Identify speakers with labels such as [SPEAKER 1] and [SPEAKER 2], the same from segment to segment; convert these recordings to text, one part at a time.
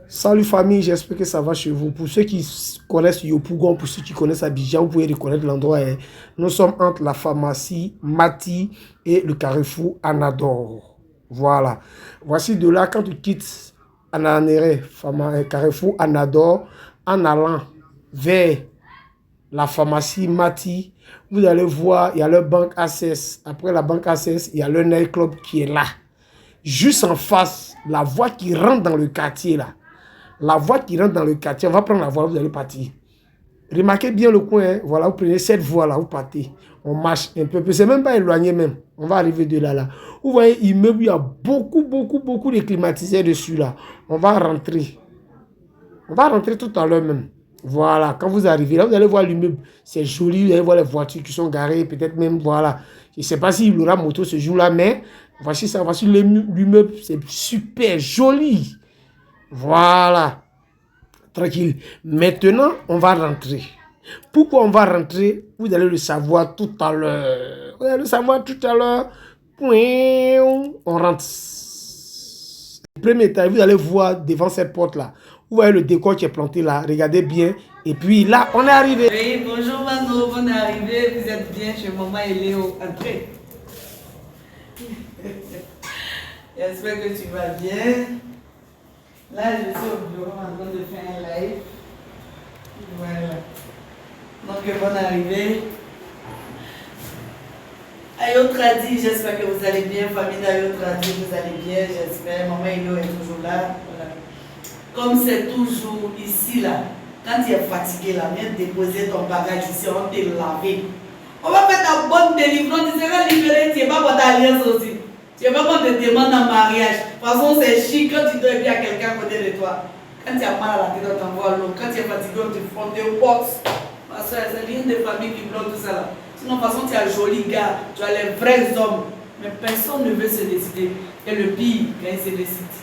[SPEAKER 1] Salut famille, j'espère que ça va chez vous. Pour ceux qui connaissent Yopougon, pour ceux qui connaissent Abidjan, vous pouvez reconnaître l'endroit. Nous sommes entre la pharmacie Mati et le carrefour Anador. Voilà. Voici de là, quand tu quittes Ananéré, carrefour Anador, en allant vers la pharmacie Mati, vous allez voir, il y a le banque Access. Après la banque Access, il y a le Night Club qui est là. Juste en face, la voie qui rentre dans le quartier là. La voie qui rentre dans le quartier, on va prendre la voie, vous allez partir. Remarquez bien le coin, hein. Voilà, vous prenez cette voie là, vous partez. On marche un peu, c'est même pas éloigné même. On va arriver de là. Vous voyez, immeuble, il y a beaucoup de climatiseurs dessus là. On va rentrer. On va rentrer tout à l'heure même. Voilà, quand vous arrivez là, vous allez voir l'immeuble. C'est joli, vous allez voir les voitures qui sont garées, peut-être même, voilà. Je ne sais pas s'il y aura moto ce jour-là, mais voici ça, voici l'immeuble, c'est super joli. Voilà. Tranquille. Maintenant, on va rentrer. Pourquoi on va rentrer? Vous allez le savoir tout à l'heure. Vous allez le savoir tout à l'heure. On rentre. Le premier étage, vous allez voir devant cette porte-là. Vous voyez le décor qui est planté là. Regardez bien. Et puis là, on est arrivé.
[SPEAKER 2] Oui, bonjour Mano, bonne arrivée. Vous êtes bien chez Maman et Léo. Entrez. J'espère que tu vas bien. Là, je suis au bureau en train de faire un live. Voilà. Donc, bonne arrivée. Ayo Tradi, j'espère que vous allez bien. Famille d'Ayo Tradi, vous allez bien, j'espère. Maman Léo est toujours là. Voilà. Comme c'est toujours ici, là, quand tu es fatigué, là, viens déposer ton bagage ici, on te laver. On va faire ta bonne délivrance, tu seras libéré, tu n'es pas pour ta alliance aussi. Tu n'es pas qu'on te demande un mariage. De toute façon, c'est chic quand tu dois bien quelqu'un à côté de toi. Quand tu as mal à la tête, on t'envoie l'eau. Quand tu es fatigué, on te fronte au box. Parce que c'est rien de famille qui bloque tout ça là. Sinon, de toute façon, tu es un joli gars, tu as les vrais hommes. Mais personne ne veut se décider. Et le pire, quand ils se décident,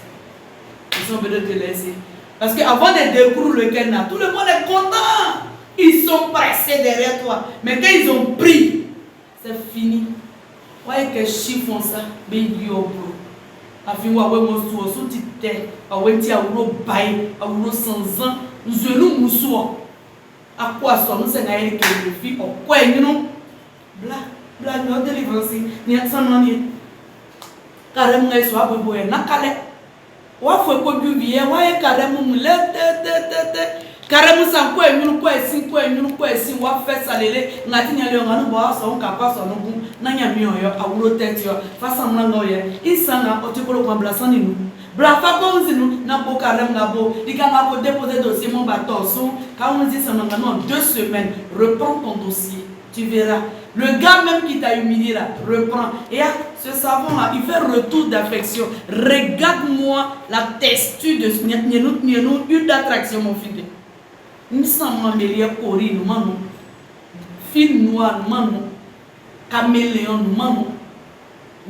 [SPEAKER 2] ils sont venus te laisser. Parce qu'avant de découvrir le Kenya, tout le monde est content. Ils sont pressés derrière toi. Mais quand ils ont pris, c'est fini. Ouais, que chiffon ça, baby obro. Afin wa we mosu osu ti te, awe ti awuro baye, awuro sanzan, nzelu musuo. Akwa so no se na ele ke le fi okwa eninu. Bla no deliverance ni atsan no ni. Kare mu ngai so abobo e nakale. Wa fo ko bi vie wa e kare mu le te. Kare mu san ko eninu ko esin wa fe salele ngati nya le nganu bo so nka kwa so no bu na nya mi oyo awuro tete yo fa sam na ngoye isanga otikolo kwa blasani nu bla fa ko nzinu na bo kare mu ngabo dikanga ko déposer dossier mon bateau so ka on dit ça dans 2 semaines reprends ton dossier, tu verras. Le gars même qui t'a humilié là, reprend. Et ce savon là, il fait retour d'affection. Regarde-moi la texture de ce une d'attraction mon fils. Nous sommes mêlés Corée, nous maman. Fille noire, nous maman. Caméléon, nous maman.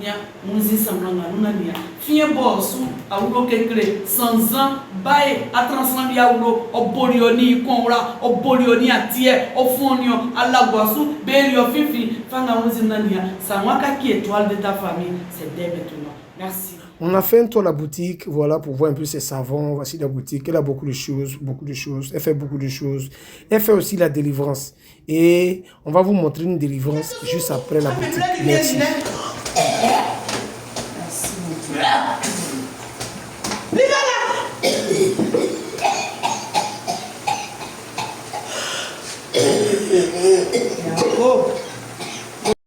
[SPEAKER 2] Nia, nous y sommes là, nous n'avons fille boss, à ou quelque sans ans, bail, à transformer à ou au bolioni, conra, au bolioni à tiers, au fonio, à la boissou, belio, fifi, fanga nous y n'ania. Ça moi qui étoile de ta famille, c'est dès maintenant. Merci.
[SPEAKER 1] On a fait un tour à la boutique, voilà, pour voir un peu ses savons. Voici la boutique, elle a beaucoup de choses. Elle fait beaucoup de choses. Elle fait aussi la délivrance. Et on va vous montrer une délivrance juste après la boutique. Merci.